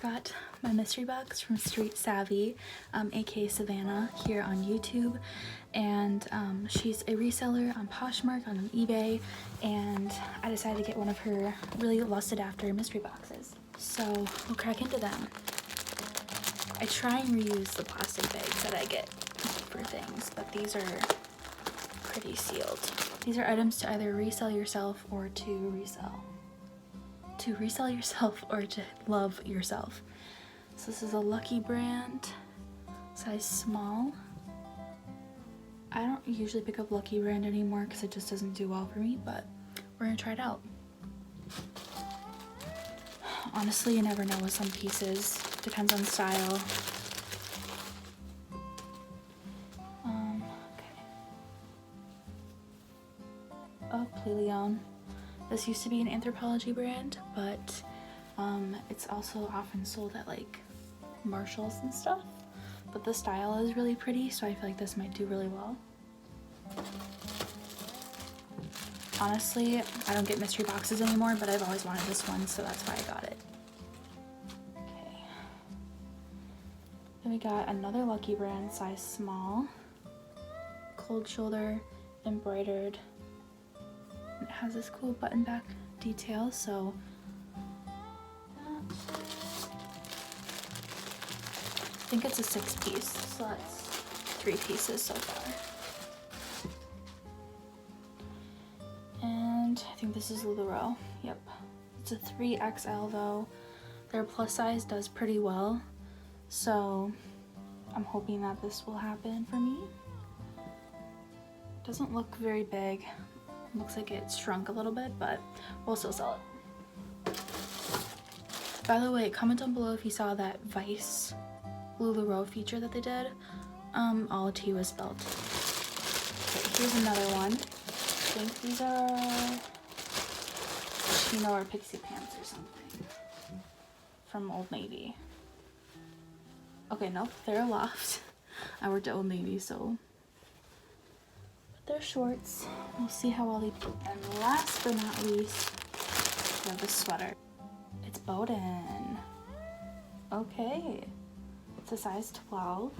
got my mystery box from Street Savvy, aka Savannah, here on YouTube, and she's a reseller on Poshmark, on eBay, and I decided to get one of her really lusted after mystery boxes. So we'll crack into them. I try and reuse the plastic bags that I get for things, but these are pretty sealed. These are items to either resell yourself or to resell. To resell yourself or to love yourself. So this is a Lucky brand, size small. I don't usually pick up Lucky brand anymore because it just doesn't do well for me, but we're gonna try it out. Honestly, you never know with some pieces. Depends on style. Okay. Oh, Pleon. This used to be an Anthropologie brand, but it's also often sold at like Marshalls and stuff. But the style is really pretty, so I feel like this might do really well. Honestly, I don't get mystery boxes anymore, but I've always wanted this one, so that's why I got it. Okay. Then we got another Lucky brand, size small. Cold shoulder, embroidered. It has this cool button back detail, so I think it's a 6-piece, so that's 3 pieces so far. And I think this is LuLaRoe. Yep, it's a 3XL though. Their plus size does pretty well, so I'm hoping that this will happen for me. Doesn't look very big. Looks like it shrunk a little bit, but we'll still sell it. By the way, comment down below if you saw that Vice LuLaRoe feature that they did. All T was spelled. Okay, here's another one. I think these are chino or pixie pants or something from Old Navy. Okay, nope, they're a Loft. I worked at Old Navy, so they're shorts. We'll see how well they do. And last but not least, we have the sweater. It's Bowden. Okay. It's a size 12.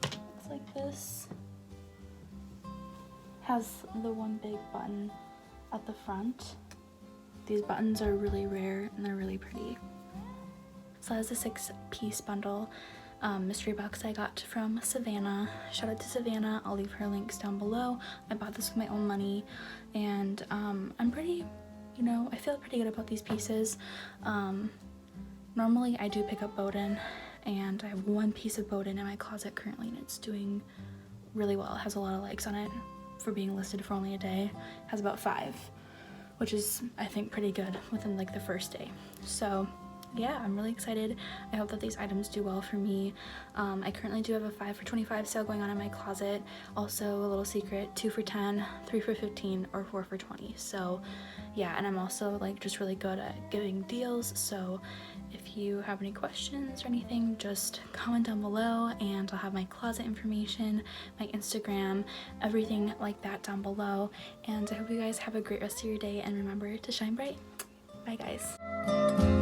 Looks like this. Has the one big button at the front. These buttons are really rare and they're really pretty. So it has a 6-piece bundle. Mystery box I got from Savannah. Shout out to Savannah. I'll leave her links down below. I bought this with my own money, and I'm pretty, I feel pretty good about these pieces. Normally I do pick up Bowden, and I have 1 piece of Bowden in my closet currently, and it's doing really well. It has a lot of likes on it for being listed for only a day. It has about 5, which is, I think, pretty good within like the first day. So yeah, I'm really excited. I hope that these items do well for me. I currently do have a 5 for 25 sale going on in my closet. Also, a little secret, 2 for 10, 3 for 15, or 4 for 20. So yeah, and I'm also like just really good at giving deals. So if you have any questions or anything, just comment down below, and I'll have my closet information, my Instagram, everything like that down below. And I hope you guys have a great rest of your day, and remember to shine bright. Bye guys.